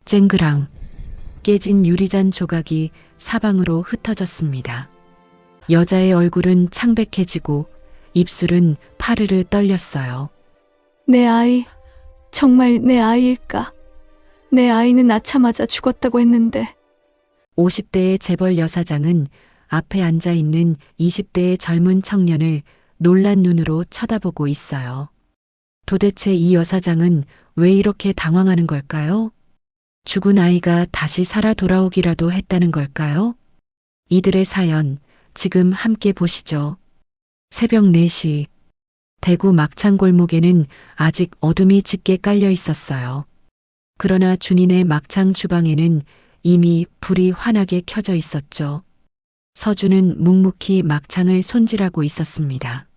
쨍그랑 깨진 유리잔 조각이 사방으로 흩어졌습니다. 여자의 얼굴은 창백해지고 입술은 파르르 떨렸어요. 내 아이, 정말 내 아이일까? 내 아이는 낳자마자 죽었다고 했는데. 50대의 재벌 여사장은 앞에 앉아 있는 20대의 젊은 청년을 놀란 눈으로 쳐다보고 있어요. 도대체 이 여사장은 왜 이렇게 당황하는 걸까요? 죽은 아이가 다시 살아 돌아오기라도 했다는 걸까요? 이들의 사연, 지금 함께 보시죠. 새벽 4시, 대구 막창 골목에는 아직 어둠이 짙게 깔려 있었어요. 그러나 준인의 막창 주방에는 이미 불이 환하게 켜져 있었죠. 서준은 묵묵히 막창을 손질하고 있었습니다.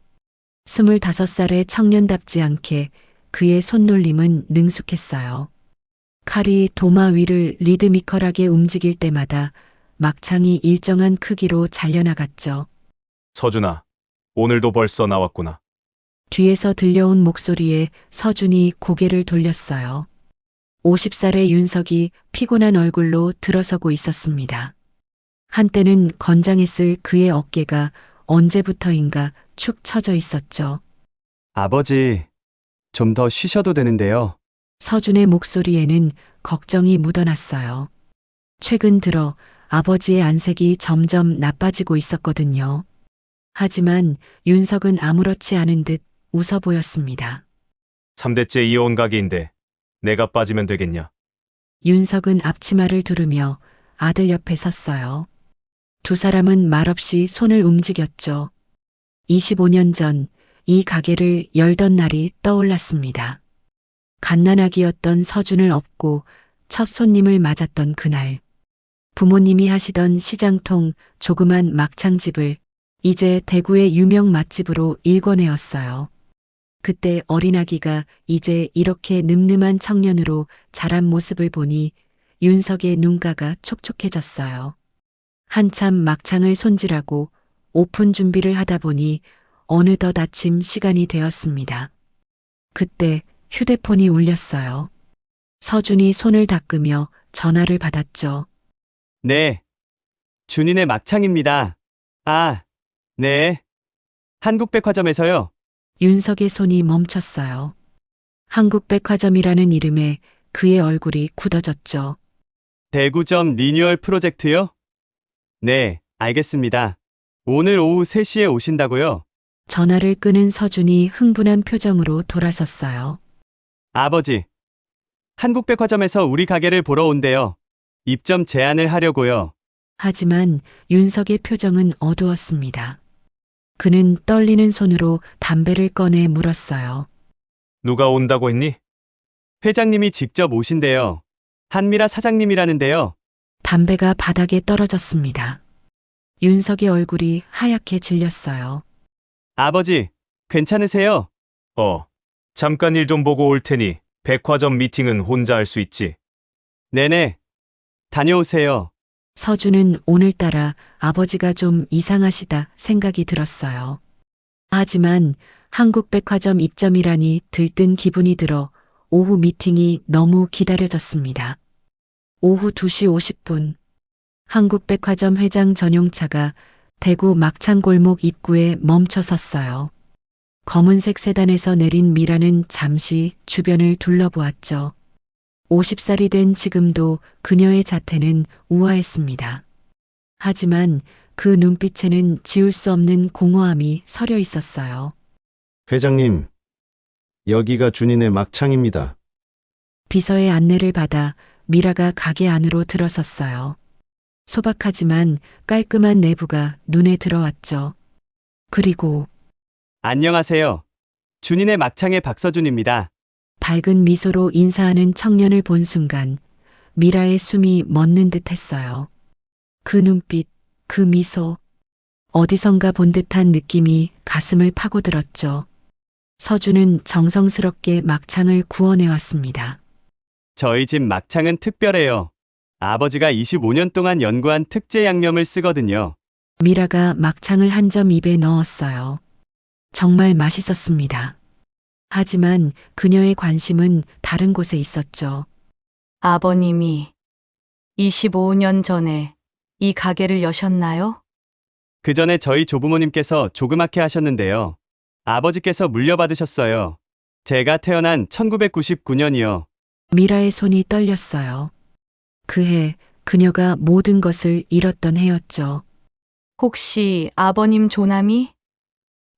25살의 청년답지 않게 그의 손놀림은 능숙했어요. 칼이 도마 위를 리드미컬하게 움직일 때마다 막창이 일정한 크기로 잘려나갔죠. 서준아, 오늘도 벌써 나왔구나. 뒤에서 들려온 목소리에 서준이 고개를 돌렸어요. 50살의 윤석이 피곤한 얼굴로 들어서고 있었습니다. 한때는 건장했을 그의 어깨가 언제부터인가 축 처져 있었죠. 아버지, 좀 더 쉬셔도 되는데요. 서준의 목소리에는 걱정이 묻어났어요. 최근 들어 아버지의 안색이 점점 나빠지고 있었거든요. 하지만 윤석은 아무렇지 않은 듯 웃어 보였습니다. 3대째 이어온 가게인데 내가 빠지면 되겠냐? 윤석은 앞치마를 두르며 아들 옆에 섰어요. 두 사람은 말없이 손을 움직였죠. 25년 전 이 가게를 열던 날이 떠올랐습니다. 갓난아기였던 서준을 업고 첫 손님을 맞았던 그날. 부모님이 하시던 시장통 조그만 막창집을 이제 대구의 유명 맛집으로 일궈내었어요. 그때 어린아기가 이제 이렇게 늠름한 청년으로 자란 모습을 보니 윤석의 눈가가 촉촉해졌어요. 한참 막창을 손질하고 오픈 준비를 하다 보니 어느덧 아침 시간이 되었습니다. 그때 휴대폰이 울렸어요. 서준이 손을 닦으며 전화를 받았죠. 네. 준인의 막창입니다. 아, 네. 한국백화점에서요. 윤석의 손이 멈췄어요. 한국백화점이라는 이름에 그의 얼굴이 굳어졌죠. 대구점 리뉴얼 프로젝트요? 네, 알겠습니다. 오늘 오후 3시에 오신다고요? 전화를 끊은 서준이 흥분한 표정으로 돌아섰어요. 아버지, 한국백화점에서 우리 가게를 보러 온대요. 입점 제안을 하려고요. 하지만 윤석의 표정은 어두웠습니다. 그는 떨리는 손으로 담배를 꺼내 물었어요. 누가 온다고 했니? 회장님이 직접 오신대요. 한미라 사장님이라는데요. 담배가 바닥에 떨어졌습니다. 윤석의 얼굴이 하얗게 질렸어요. 아버지, 괜찮으세요? 잠깐 일 좀 보고 올 테니 백화점 미팅은 혼자 할 수 있지. 네네. 다녀오세요. 서준은 오늘따라 아버지가 좀 이상하시다 생각이 들었어요. 하지만 한국백화점 입점이라니 들뜬 기분이 들어 오후 미팅이 너무 기다려졌습니다. 오후 2시 50분, 한국백화점 회장 전용차가 대구 막창골목 입구에 멈춰 섰어요. 검은색 세단에서 내린 미라는 잠시 주변을 둘러보았죠. 50살이 된 지금도 그녀의 자태는 우아했습니다. 하지만 그 눈빛에는 지울 수 없는 공허함이 서려 있었어요. 회장님, 여기가 준인의 막창입니다. 비서의 안내를 받아 미라가 가게 안으로 들어섰어요. 소박하지만 깔끔한 내부가 눈에 들어왔죠. 그리고 안녕하세요. 준인의 막창의 박서준입니다. 밝은 미소로 인사하는 청년을 본 순간 미라의 숨이 멎는 듯 했어요. 그 눈빛, 그 미소, 어디선가 본 듯한 느낌이 가슴을 파고들었죠. 서준은 정성스럽게 막창을 구워내왔습니다. 저희 집 막창은 특별해요. 아버지가 25년 동안 연구한 특제 양념을 쓰거든요. 미라가 막창을 한 점 입에 넣었어요. 정말 맛있었습니다. 하지만 그녀의 관심은 다른 곳에 있었죠. 아버님이 25년 전에 이 가게를 여셨나요? 그 전에 저희 조부모님께서 조그맣게 하셨는데요. 아버지께서 물려받으셨어요. 제가 태어난 1999년이요. 미라의 손이 떨렸어요. 그해 그녀가 모든 것을 잃었던 해였죠. 혹시 아버님 조남이?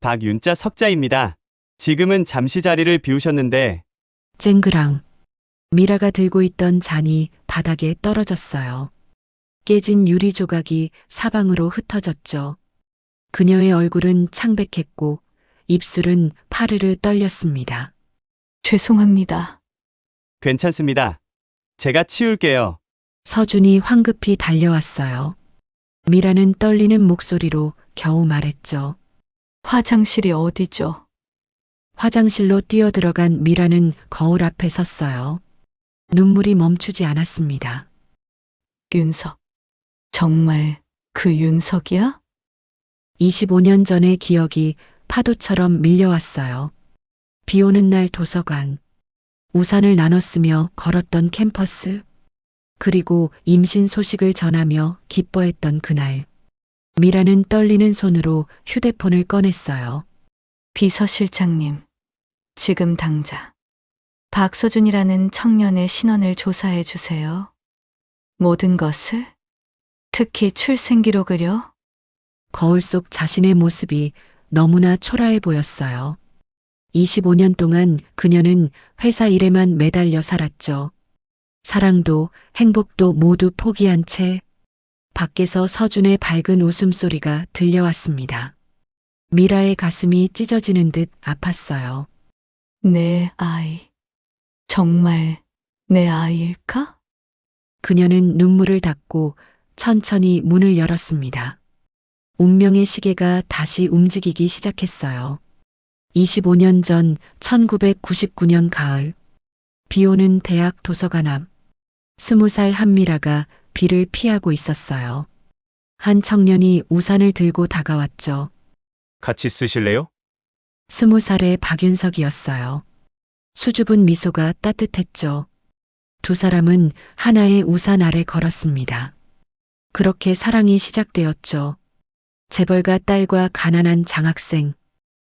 박윤자 석자입니다. 지금은 잠시 자리를 비우셨는데 쨍그랑. 미라가 들고 있던 잔이 바닥에 떨어졌어요. 깨진 유리 조각이 사방으로 흩어졌죠. 그녀의 얼굴은 창백했고 입술은 파르르 떨렸습니다. 죄송합니다. 괜찮습니다. 제가 치울게요. 서준이 황급히 달려왔어요. 미라는 떨리는 목소리로 겨우 말했죠. 화장실이 어디죠? 화장실로 뛰어들어간 미라는 거울 앞에 섰어요. 눈물이 멈추지 않았습니다. 윤석. 정말 그 윤석이야? 25년 전의 기억이 파도처럼 밀려왔어요. 비 오는 날 도서관, 우산을 나눴으며 걸었던 캠퍼스, 그리고 임신 소식을 전하며 기뻐했던 그날. 미라는 떨리는 손으로 휴대폰을 꺼냈어요. 비서실장님. 지금 당장 박서준이라는 청년의 신원을 조사해 주세요. 모든 것을? 특히 출생 기록을요? 거울 속 자신의 모습이 너무나 초라해 보였어요. 25년 동안 그녀는 회사 일에만 매달려 살았죠. 사랑도 행복도 모두 포기한 채 밖에서 서준의 밝은 웃음소리가 들려왔습니다. 미라의 가슴이 찢어지는 듯 아팠어요. 내 아이. 정말 내 아이일까? 그녀는 눈물을 닦고 천천히 문을 열었습니다. 운명의 시계가 다시 움직이기 시작했어요. 25년 전 1999년 가을. 비 오는 대학 도서관 앞. 20살 한미라가 비를 피하고 있었어요. 한 청년이 우산을 들고 다가왔죠. 같이 쓰실래요? 20살의 박윤석이었어요. 수줍은 미소가 따뜻했죠. 두 사람은 하나의 우산 아래 걸었습니다. 그렇게 사랑이 시작되었죠. 재벌가 딸과 가난한 장학생.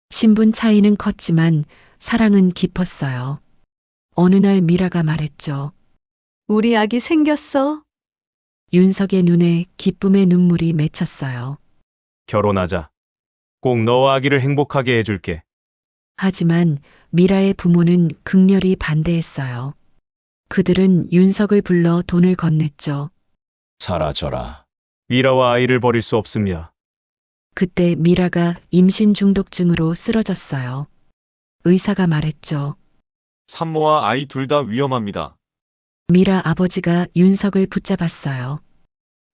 신분 차이는 컸지만 사랑은 깊었어요. 어느 날 미라가 말했죠. 우리 아기 생겼어. 윤석의 눈에 기쁨의 눈물이 맺혔어요. 결혼하자. 꼭 너와 아기를 행복하게 해줄게. 하지만 미라의 부모는 극렬히 반대했어요. 그들은 윤석을 불러 돈을 건넸죠. 사라져라. 미라와 아이를 버릴 수 없습니다. 그때 미라가 임신 중독증으로 쓰러졌어요. 의사가 말했죠. 산모와 아이 둘 다 위험합니다. 미라 아버지가 윤석을 붙잡았어요.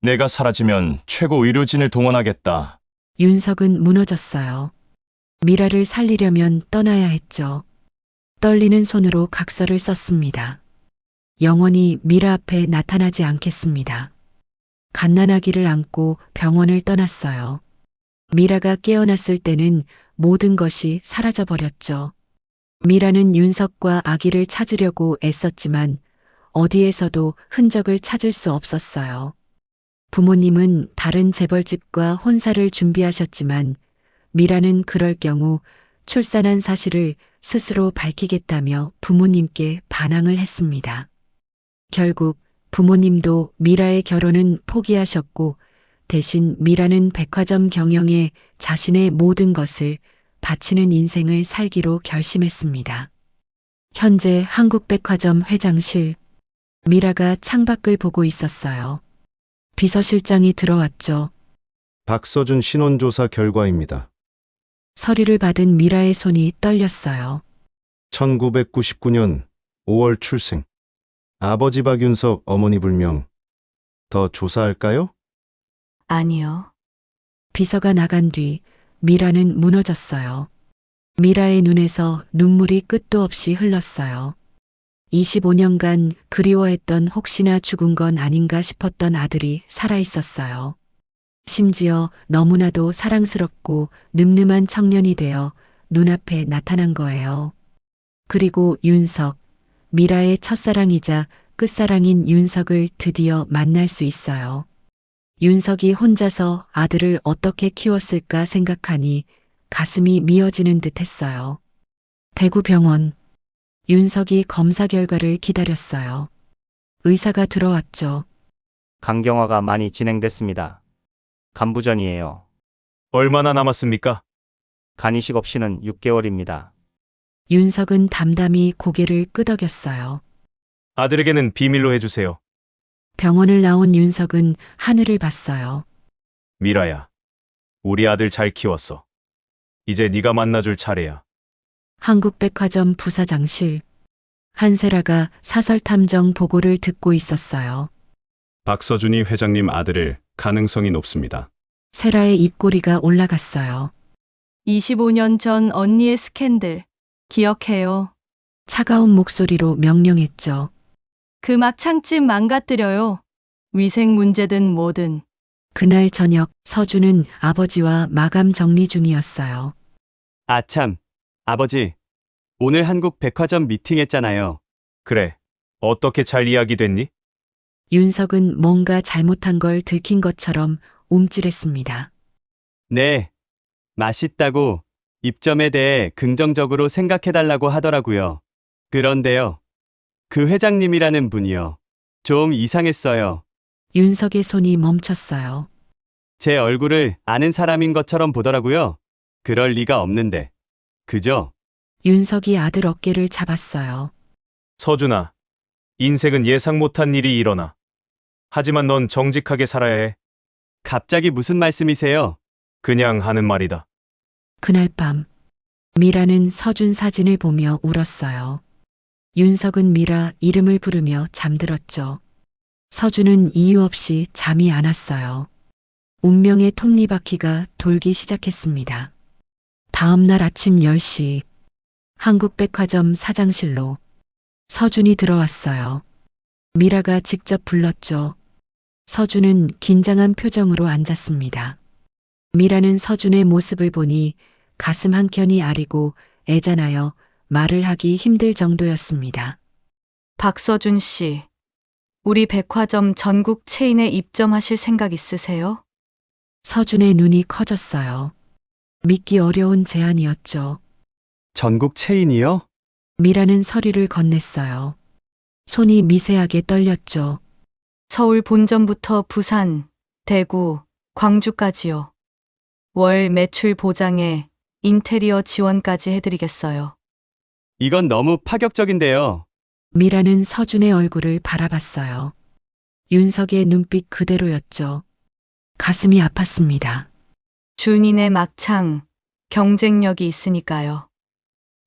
내가 사라지면 최고 의료진을 동원하겠다. 윤석은 무너졌어요. 미라를 살리려면 떠나야 했죠. 떨리는 손으로 각서를 썼습니다. 영원히 미라 앞에 나타나지 않겠습니다. 갓난아기를 안고 병원을 떠났어요. 미라가 깨어났을 때는 모든 것이 사라져버렸죠. 미라는 윤석과 아기를 찾으려고 애썼지만 어디에서도 흔적을 찾을 수 없었어요. 부모님은 다른 재벌집과 혼사를 준비하셨지만 미라는 그럴 경우 출산한 사실을 스스로 밝히겠다며 부모님께 반항을 했습니다. 결국 부모님도 미라의 결혼은 포기하셨고 대신 미라는 백화점 경영에 자신의 모든 것을 바치는 인생을 살기로 결심했습니다. 현재 한국백화점 회장실. 미라가 창밖을 보고 있었어요. 비서실장이 들어왔죠. 박서준 신원조사 결과입니다. 서류를 받은 미라의 손이 떨렸어요. 1999년 5월 출생. 아버지 박윤석, 어머니 불명. 더 조사할까요? 아니요. 비서가 나간 뒤 미라는 무너졌어요. 미라의 눈에서 눈물이 끝도 없이 흘렀어요. 25년간 그리워했던 혹시나 죽은 건 아닌가 싶었던 아들이 살아있었어요. 심지어 너무나도 사랑스럽고 늠름한 청년이 되어 눈앞에 나타난 거예요. 그리고 윤석, 미라의 첫사랑이자 끝사랑인 윤석을 드디어 만날 수 있어요. 윤석이 혼자서 아들을 어떻게 키웠을까 생각하니 가슴이 미어지는 듯 했어요. 대구병원. 윤석이 검사 결과를 기다렸어요. 의사가 들어왔죠. 간경화가 많이 진행됐습니다. 간부전이에요. 얼마나 남았습니까? 간이식 없이는 6개월입니다. 윤석은 담담히 고개를 끄덕였어요. 아들에게는 비밀로 해주세요. 병원을 나온 윤석은 하늘을 봤어요. 미라야, 우리 아들 잘 키웠어. 이제 네가 만나줄 차례야. 한국백화점 부사장실. 한세라가 사설탐정 보고를 듣고 있었어요. 박서준이 회장님 아들을 가능성이 높습니다. 세라의 입꼬리가 올라갔어요. 25년 전 언니의 스캔들 기억해요. 차가운 목소리로 명령했죠. 그 막창집 망가뜨려요. 위생 문제든 뭐든. 그날 저녁 서준은 아버지와 마감 정리 중이었어요. 아참, 아버지. 오늘 한국 백화점 미팅했잖아요. 그래, 어떻게 잘 이야기됐니? 윤석은 뭔가 잘못한 걸 들킨 것처럼 움찔했습니다. 네. 맛있다고 입점에 대해 긍정적으로 생각해달라고 하더라고요. 그런데요. 그 회장님이라는 분이요. 좀 이상했어요. 윤석의 손이 멈췄어요. 제 얼굴을 아는 사람인 것처럼 보더라고요. 그럴 리가 없는데. 그죠? 윤석이 아들 어깨를 잡았어요. 서준아, 인생은 예상 못한 일이 일어나. 하지만 넌 정직하게 살아야 해. 갑자기 무슨 말씀이세요? 그냥 하는 말이다. 그날 밤 미라는 서준 사진을 보며 울었어요. 윤석은 미라 이름을 부르며 잠들었죠. 서준은 이유 없이 잠이 안 왔어요. 운명의 톱니바퀴가 돌기 시작했습니다. 다음 날 아침 10시 한국백화점 사장실로 서준이 들어왔어요. 미라가 직접 불렀죠. 서준은 긴장한 표정으로 앉았습니다. 미라는 서준의 모습을 보니 가슴 한켠이 아리고 애잔하여 말을 하기 힘들 정도였습니다. 박서준 씨, 우리 백화점 전국 체인에 입점하실 생각 있으세요? 서준의 눈이 커졌어요. 믿기 어려운 제안이었죠. 전국 체인이요? 미라는 서류를 건넸어요. 손이 미세하게 떨렸죠. 서울 본점부터 부산, 대구, 광주까지요. 월 매출 보장에 인테리어 지원까지 해드리겠어요. 이건 너무 파격적인데요. 미라는 서준의 얼굴을 바라봤어요. 윤석의 눈빛 그대로였죠. 가슴이 아팠습니다. 준이네 막창, 경쟁력이 있으니까요.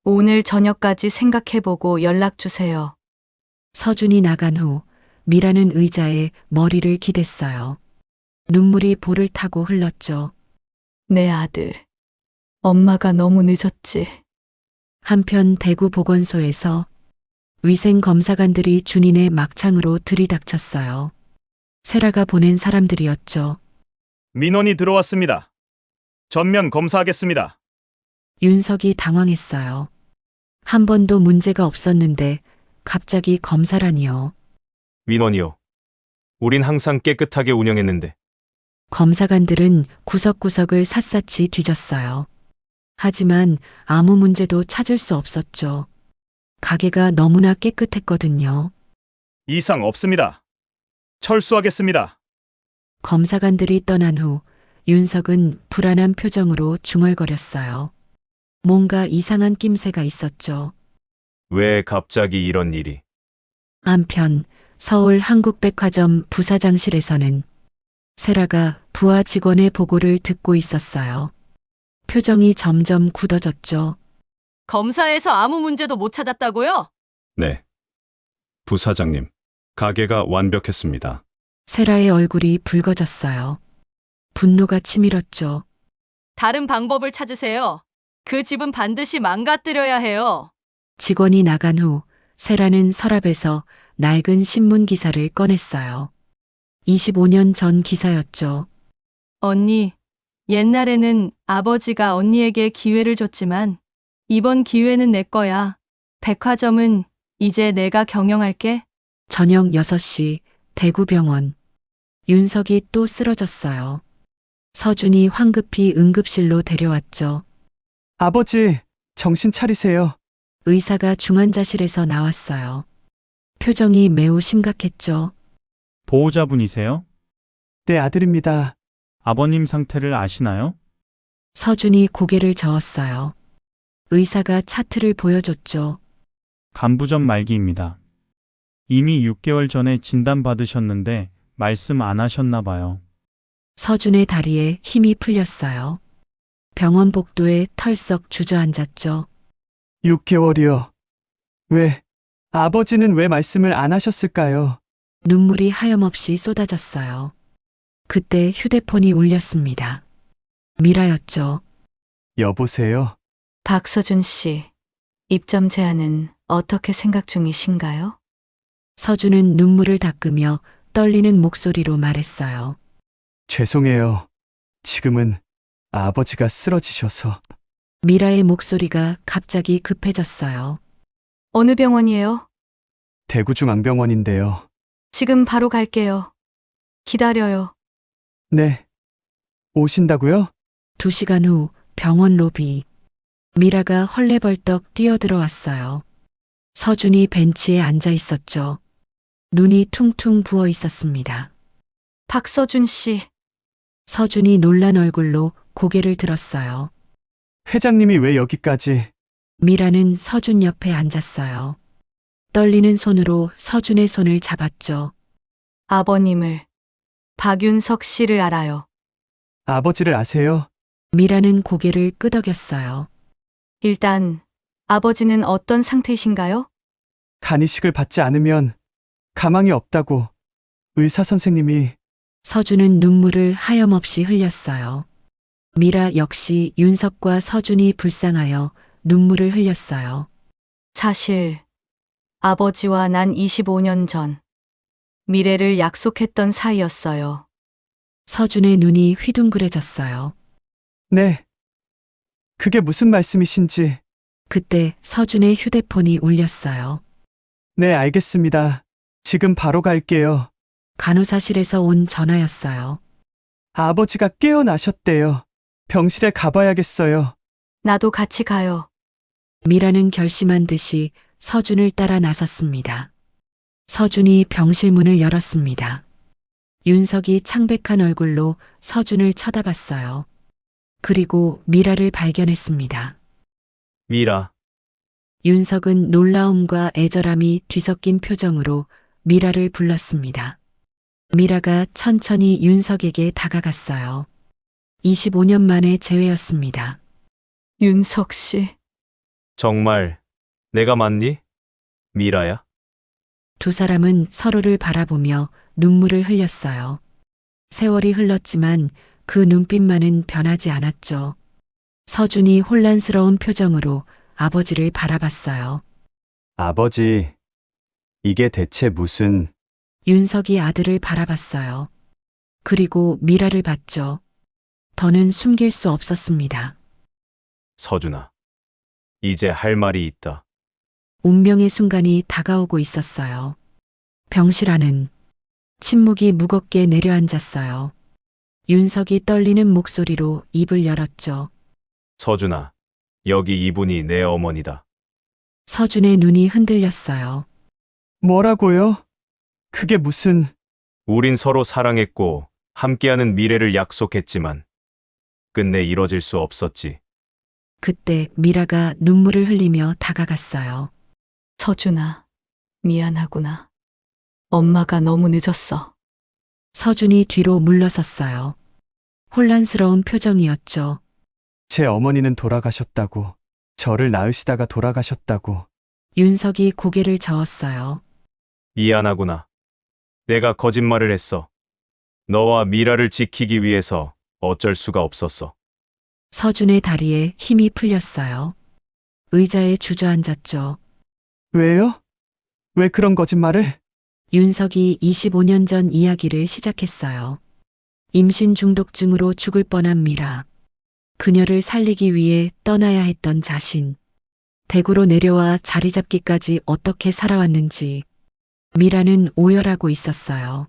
오늘 저녁까지 생각해보고 연락주세요. 서준이 나간 후 미라는 의자에 머리를 기댔어요. 눈물이 볼을 타고 흘렀죠. 내 아들. 엄마가 너무 늦었지. 한편 대구 보건소에서 위생검사관들이 준인의 막창으로 들이닥쳤어요. 세라가 보낸 사람들이었죠. 민원이 들어왔습니다. 전면 검사하겠습니다. 윤석이 당황했어요. 한 번도 문제가 없었는데 갑자기 검사라니요. 민원이요. 우린 항상 깨끗하게 운영했는데. 검사관들은 구석구석을 샅샅이 뒤졌어요. 하지만 아무 문제도 찾을 수 없었죠. 가게가 너무나 깨끗했거든요. 이상 없습니다. 철수하겠습니다. 검사관들이 떠난 후 윤석은 불안한 표정으로 중얼거렸어요. 뭔가 이상한 낌새가 있었죠. 왜 갑자기 이런 일이? 한편 서울 한국백화점 부사장실에서는 세라가 부하 직원의 보고를 듣고 있었어요. 표정이 점점 굳어졌죠. 검사에서 아무 문제도 못 찾았다고요? 네. 부사장님, 가게가 완벽했습니다. 세라의 얼굴이 붉어졌어요. 분노가 치밀었죠. 다른 방법을 찾으세요. 그 집은 반드시 망가뜨려야 해요. 직원이 나간 후 세라는 서랍에서 낡은 신문 기사를 꺼냈어요. 25년 전 기사였죠. 언니, 옛날에는 아버지가 언니에게 기회를 줬지만 이번 기회는 내 거야. 백화점은 이제 내가 경영할게. 저녁 6시 대구병원. 윤석이 또 쓰러졌어요. 서준이 황급히 응급실로 데려왔죠. 아버지, 정신 차리세요. 의사가 중환자실에서 나왔어요. 표정이 매우 심각했죠. 보호자분이세요? 내 아들입니다. 아버님 상태를 아시나요? 서준이 고개를 저었어요. 의사가 차트를 보여줬죠. 간부전 말기입니다. 이미 6개월 전에 진단받으셨는데 말씀 안 하셨나 봐요. 서준의 다리에 힘이 풀렸어요. 병원 복도에 털썩 주저앉았죠. 6개월이요. 아버지는 왜 말씀을 안 하셨을까요? 눈물이 하염없이 쏟아졌어요. 그때 휴대폰이 울렸습니다. 미라였죠. 여보세요? 박서준 씨, 입점 제안은 어떻게 생각 중이신가요? 서준은 눈물을 닦으며 떨리는 목소리로 말했어요. 죄송해요. 지금은 아버지가 쓰러지셔서. 미라의 목소리가 갑자기 급해졌어요. 어느 병원이에요? 대구중앙병원인데요. 지금 바로 갈게요. 기다려요. 네. 오신다고요? 2시간 후 병원 로비. 미라가 헐레벌떡 뛰어들어왔어요. 서준이 벤치에 앉아 있었죠. 눈이 퉁퉁 부어 있었습니다. 박서준 씨, 서준이 놀란 얼굴로 고개를 들었어요. 회장님이 왜 여기까지? 미라는 서준 옆에 앉았어요. 떨리는 손으로 서준의 손을 잡았죠. 아버님을, 박윤석 씨를 알아요. 아버지를 아세요? 미라는 고개를 끄덕였어요. 일단 아버지는 어떤 상태이신가요? 간이식을 받지 않으면 가망이 없다고 의사 선생님이. 서준은 눈물을 하염없이 흘렸어요. 미라 역시 윤석과 서준이 불쌍하여 눈물을 흘렸어요. 사실 아버지와 난 25년 전 미래를 약속했던 사이였어요. 서준의 눈이 휘둥그레졌어요. 네. 그게 무슨 말씀이신지. 그때 서준의 휴대폰이 울렸어요. 네, 알겠습니다. 지금 바로 갈게요. 간호사실에서 온 전화였어요. 아버지가 깨어나셨대요. 병실에 가봐야겠어요. 나도 같이 가요. 미라는 결심한 듯이 서준을 따라 나섰습니다. 서준이 병실 문을 열었습니다. 윤석이 창백한 얼굴로 서준을 쳐다봤어요. 그리고 미라를 발견했습니다. 미라, 윤석은 놀라움과 애절함이 뒤섞인 표정으로 미라를 불렀습니다. 미라가 천천히 윤석에게 다가갔어요. 25년 만의 재회였습니다. 윤석 씨, 정말 내가 맞니? 미라야? 두 사람은 서로를 바라보며 눈물을 흘렸어요. 세월이 흘렀지만 그 눈빛만은 변하지 않았죠. 서준이 혼란스러운 표정으로 아버지를 바라봤어요. 아버지, 이게 대체 무슨... 윤석이 아들을 바라봤어요. 그리고 미라를 봤죠. 더는 숨길 수 없었습니다. 서준아, 이제 할 말이 있다. 운명의 순간이 다가오고 있었어요. 병실 안은 침묵이 무겁게 내려앉았어요. 윤석이 떨리는 목소리로 입을 열었죠. 서준아, 여기 이분이 내 어머니다. 서준의 눈이 흔들렸어요. 뭐라고요? 그게 무슨... 우린 서로 사랑했고 함께하는 미래를 약속했지만 끝내 이뤄질 수 없었지. 그때 미라가 눈물을 흘리며 다가갔어요. 서준아, 미안하구나. 엄마가 너무 늦었어. 서준이 뒤로 물러섰어요. 혼란스러운 표정이었죠. 제 어머니는 돌아가셨다고. 저를 낳으시다가 돌아가셨다고. 윤석이 고개를 저었어요. 미안하구나. 내가 거짓말을 했어. 너와 미라를 지키기 위해서 어쩔 수가 없었어. 서준의 다리에 힘이 풀렸어요. 의자에 주저앉았죠. 왜요? 왜 그런 거짓말을? 윤석이 25년 전 이야기를 시작했어요. 임신 중독증으로 죽을 뻔한 미라. 그녀를 살리기 위해 떠나야 했던 자신. 대구로 내려와 자리 잡기까지 어떻게 살아왔는지. 미라는 오열하고 있었어요.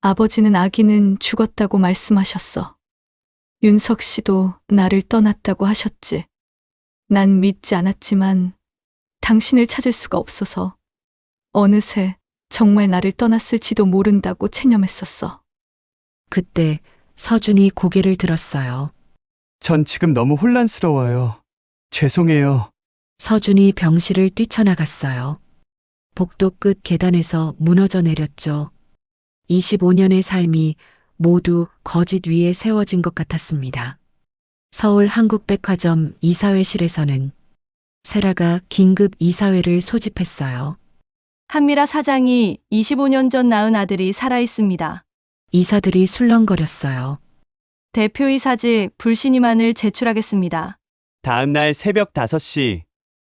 아버지는 아기는 죽었다고 말씀하셨어. 윤석 씨도 나를 떠났다고 하셨지. 난 믿지 않았지만 당신을 찾을 수가 없어서 어느새 정말 나를 떠났을지도 모른다고 체념했었어. 그때 서준이 고개를 들었어요. 전 지금 너무 혼란스러워요. 죄송해요. 서준이 병실을 뛰쳐나갔어요. 복도 끝 계단에서 무너져 내렸죠. 25년의 삶이 모두 거짓 위에 세워진 것 같았습니다. 서울 한국백화점 이사회실에서는 세라가 긴급 이사회를 소집했어요. 한미라 사장이 25년 전 낳은 아들이 살아있습니다. 이사들이 술렁거렸어요. 대표이사직 불신임안을 제출하겠습니다. 다음 날 새벽 5시,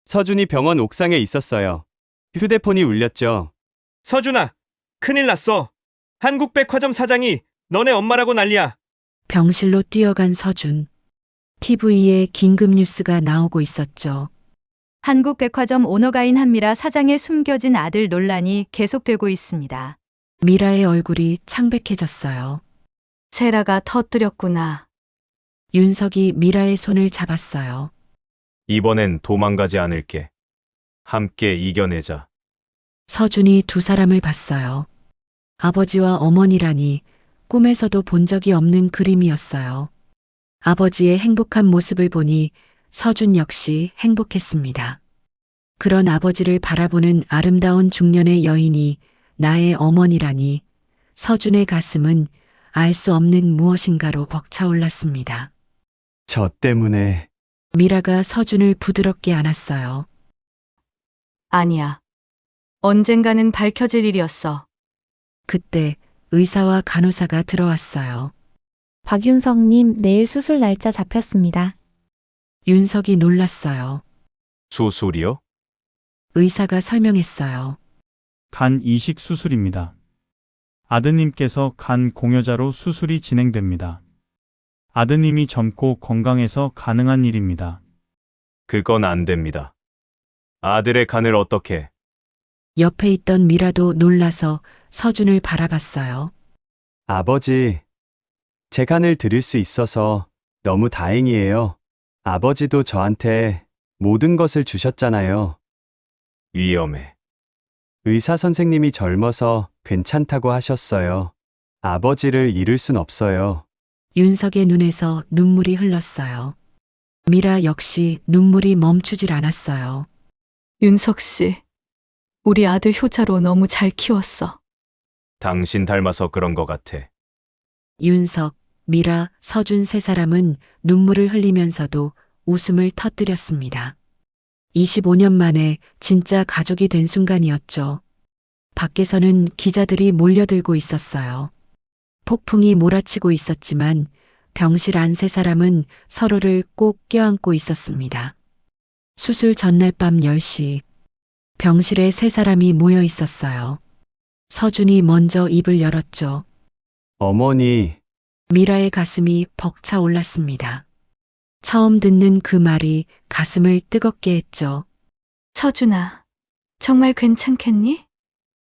서준이 병원 옥상에 있었어요. 휴대폰이 울렸죠. 서준아, 큰일 났어. 한국백화점 사장이 너네 엄마라고 난리야. 병실로 뛰어간 서준. TV에 긴급 뉴스가 나오고 있었죠. 한국백화점 오너가인 한미라 사장의 숨겨진 아들 논란이 계속되고 있습니다. 미라의 얼굴이 창백해졌어요. 세라가 터뜨렸구나. 윤석이 미라의 손을 잡았어요. 이번엔 도망가지 않을게. 함께 이겨내자. 서준이 두 사람을 봤어요. 아버지와 어머니라니 꿈에서도 본 적이 없는 그림이었어요. 아버지의 행복한 모습을 보니 서준 역시 행복했습니다. 그런 아버지를 바라보는 아름다운 중년의 여인이 나의 어머니라니 서준의 가슴은 알 수 없는 무엇인가로 벅차올랐습니다. 저 때문에. 미라가 서준을 부드럽게 안았어요. 아니야. 언젠가는 밝혀질 일이었어. 그때 의사와 간호사가 들어왔어요. 박윤석님, 내일 수술 날짜 잡혔습니다. 윤석이 놀랐어요. 수술이요? 의사가 설명했어요. 간 이식 수술입니다. 아드님께서 간 공여자로 수술이 진행됩니다. 아드님이 젊고 건강해서 가능한 일입니다. 그건 안 됩니다. 아들의 간을 어떻게? 옆에 있던 미라도 놀라서 서준을 바라봤어요. 아버지, 제 간을 드릴 수 있어서 너무 다행이에요. 아버지도 저한테 모든 것을 주셨잖아요. 위험해. 의사 선생님이 젊어서 괜찮다고 하셨어요. 아버지를 잃을 순 없어요. 윤석의 눈에서 눈물이 흘렀어요. 미라 역시 눈물이 멈추질 않았어요. 윤석 씨, 우리 아들 효자로 너무 잘 키웠어. 당신 닮아서 그런 것 같아. 윤석, 미라, 서준 세 사람은 눈물을 흘리면서도 웃음을 터뜨렸습니다. 25년 만에 진짜 가족이 된 순간이었죠. 밖에서는 기자들이 몰려들고 있었어요. 폭풍이 몰아치고 있었지만 병실 안 세 사람은 서로를 꼭 껴안고 있었습니다. 수술 전날 밤 10시, 병실에 세 사람이 모여 있었어요. 서준이 먼저 입을 열었죠. 어머니, 미라의 가슴이 벅차 올랐습니다. 처음 듣는 그 말이 가슴을 뜨겁게 했죠. 서준아, 정말 괜찮겠니?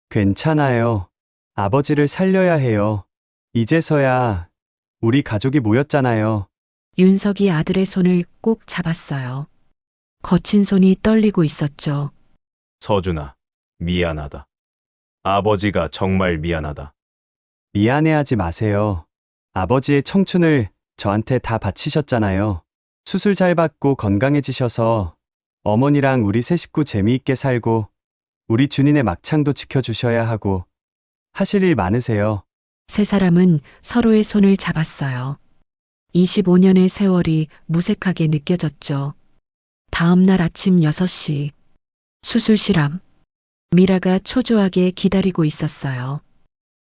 괜찮아요. 아버지를 살려야 해요. 이제서야 우리 가족이 모였잖아요. 윤석이 아들의 손을 꼭 잡았어요. 거친 손이 떨리고 있었죠. 서준아, 미안하다. 아버지가 정말 미안하다. 미안해하지 마세요. 아버지의 청춘을 저한테 다 바치셨잖아요. 수술 잘 받고 건강해지셔서 어머니랑 우리 세 식구 재미있게 살고 우리 준이네 막창도 지켜주셔야 하고 하실 일 많으세요. 세 사람은 서로의 손을 잡았어요. 25년의 세월이 무색하게 느껴졌죠. 다음 날 아침 6시, 수술실 앞, 미라가 초조하게 기다리고 있었어요.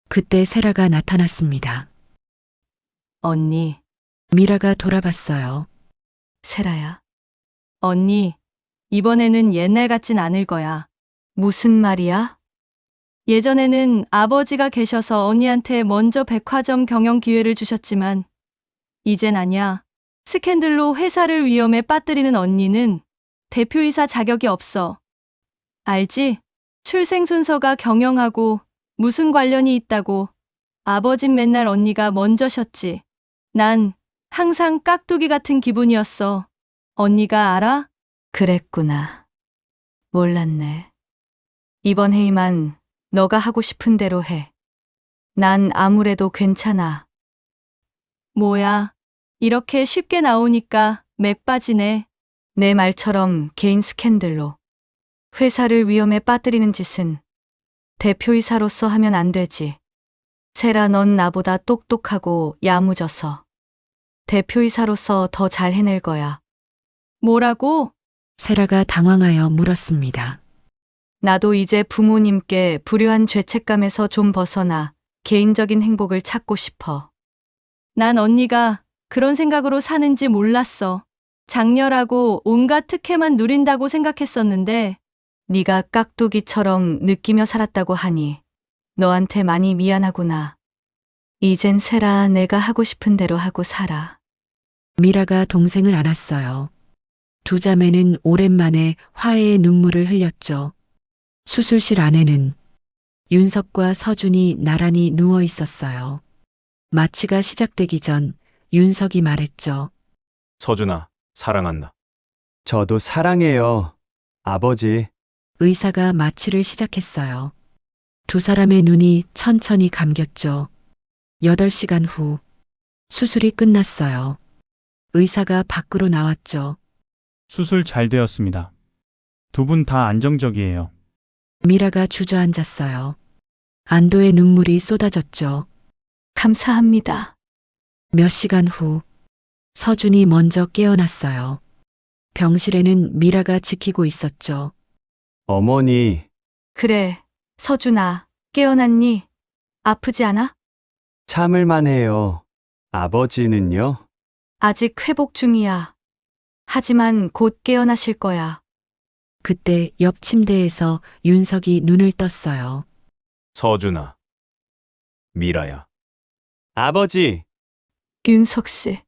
그때 세라가 나타났습니다. 언니, 미라가 돌아봤어요. 세라야, 언니, 이번에는 옛날 같진 않을 거야. 무슨 말이야? 예전에는 아버지가 계셔서 언니한테 먼저 백화점 경영 기회를 주셨지만 이젠 아니야. 스캔들로 회사를 위험에 빠뜨리는 언니는 대표이사 자격이 없어. 알지? 출생 순서가 경영하고 무슨 관련이 있다고. 아버진 맨날 언니가 먼저 쉬었지. 난 항상 깍두기 같은 기분이었어. 언니가 알아? 그랬구나. 몰랐네. 이번 회의만 너가 하고 싶은 대로 해. 난 아무래도 괜찮아. 뭐야. 이렇게 쉽게 나오니까 맥 빠지네. 내 말처럼 개인 스캔들로 회사를 위험에 빠뜨리는 짓은 대표이사로서 하면 안 되지. 세라, 넌 나보다 똑똑하고 야무져서 대표이사로서 더 잘 해낼 거야. 뭐라고? 세라가 당황하여 물었습니다. 나도 이제 부모님께 불효한 죄책감에서 좀 벗어나 개인적인 행복을 찾고 싶어. 난 언니가 그런 생각으로 사는지 몰랐어. 장렬하고 온갖 특혜만 누린다고 생각했었는데. 네가 깍두기처럼 느끼며 살았다고 하니 너한테 많이 미안하구나. 이젠 세라, 내가 하고 싶은 대로 하고 살아. 미라가 동생을 안았어요. 두 자매는 오랜만에 화해의 눈물을 흘렸죠. 수술실 안에는 윤석과 서준이 나란히 누워 있었어요. 마취가 시작되기 전 윤석이 말했죠. 서준아, 사랑한다. 저도 사랑해요. 아버지. 의사가 마취를 시작했어요. 두 사람의 눈이 천천히 감겼죠. 8시간 후 수술이 끝났어요. 의사가 밖으로 나왔죠. 수술 잘 되었습니다. 두 분 다 안정적이에요. 미라가 주저앉았어요. 안도의 눈물이 쏟아졌죠. 감사합니다. 몇 시간 후 서준이 먼저 깨어났어요. 병실에는 미라가 지키고 있었죠. 어머니, 그래, 서준아, 깨어났니? 아프지 않아? 참을만 해요. 아버지는요? 아직 회복 중이야. 하지만 곧 깨어나실 거야. 그때 옆 침대에서 윤석이 눈을 떴어요. 서준아. 미라야. 아버지. 윤석 씨.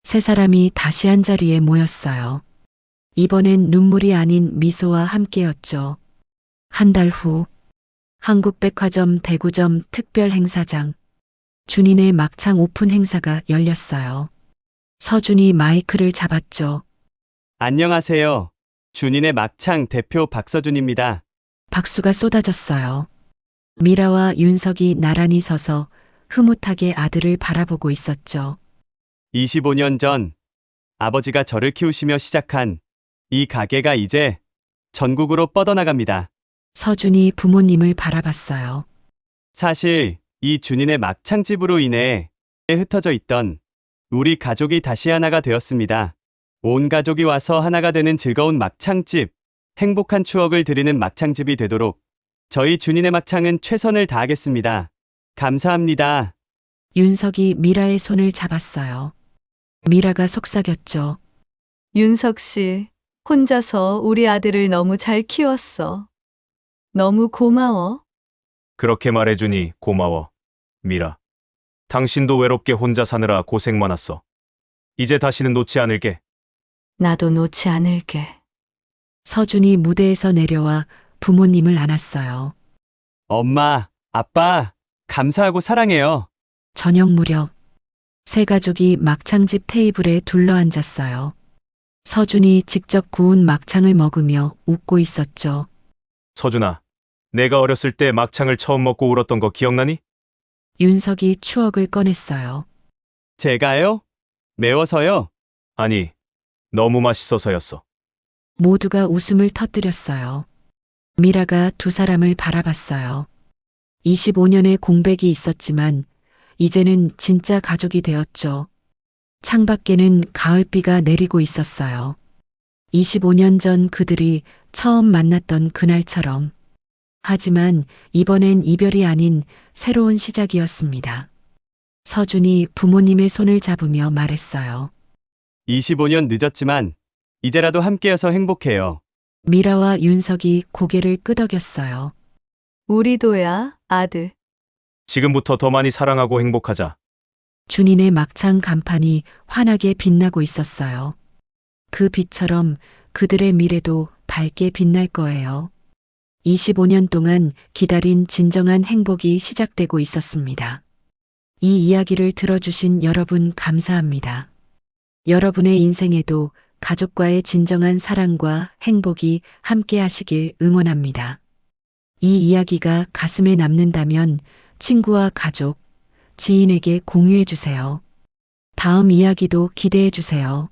세 사람이 다시 한 자리에 모였어요. 이번엔 눈물이 아닌 미소와 함께였죠. 한 달 후 한국백화점 대구점 특별 행사장 준인의 막창 오픈 행사가 열렸어요. 서준이 마이크를 잡았죠. 안녕하세요. 준인의 막창 대표 박서준입니다. 박수가 쏟아졌어요. 미라와 윤석이 나란히 서서 흐뭇하게 아들을 바라보고 있었죠. 25년 전 아버지가 저를 키우시며 시작한 이 가게가 이제 전국으로 뻗어나갑니다. 서준이 부모님을 바라봤어요. 사실 이 준인의 막창집으로 인해 흩어져 있던 우리 가족이 다시 하나가 되었습니다. 온 가족이 와서 하나가 되는 즐거운 막창집, 행복한 추억을 드리는 막창집이 되도록 저희 준인의 막창은 최선을 다하겠습니다. 감사합니다. 윤석이 미라의 손을 잡았어요. 미라가 속삭였죠. 윤석 씨, 혼자서 우리 아들을 너무 잘 키웠어. 너무 고마워. 그렇게 말해주니 고마워. 미라. 당신도 외롭게 혼자 사느라 고생 많았어. 이제 다시는 놓지 않을게. 나도 놓지 않을게. 서준이 무대에서 내려와 부모님을 안았어요. 엄마, 아빠, 감사하고 사랑해요. 저녁 무렵 세 가족이 막창집 테이블에 둘러앉았어요. 서준이 직접 구운 막창을 먹으며 웃고 있었죠. 서준아, 내가 어렸을 때 막창을 처음 먹고 울었던 거 기억나니? 윤석이 추억을 꺼냈어요. 제가요? 매워서요? 아니, 너무 맛있어서였어. 모두가 웃음을 터뜨렸어요. 미라가 두 사람을 바라봤어요. 25년의 공백이 있었지만 이제는 진짜 가족이 되었죠. 창밖에는 가을비가 내리고 있었어요. 25년 전 그들이 처음 만났던 그날처럼. 하지만 이번엔 이별이 아닌 새로운 시작이었습니다. 서준이 부모님의 손을 잡으며 말했어요. 25년 늦었지만 이제라도 함께여서 행복해요. 미라와 윤석이 고개를 끄덕였어요. 우리도야, 아들. 지금부터 더 많이 사랑하고 행복하자. 준인의 막창 간판이 환하게 빛나고 있었어요. 그 빛처럼 그들의 미래도 밝게 빛날 거예요. 25년 동안 기다린 진정한 행복이 시작되고 있었습니다. 이 이야기를 들어주신 여러분 감사합니다. 여러분의 인생에도 가족과의 진정한 사랑과 행복이 함께 하시길 응원합니다. 이 이야기가 가슴에 남는다면 친구와 가족, 지인에게 공유해 주세요. 다음 이야기도 기대해 주세요.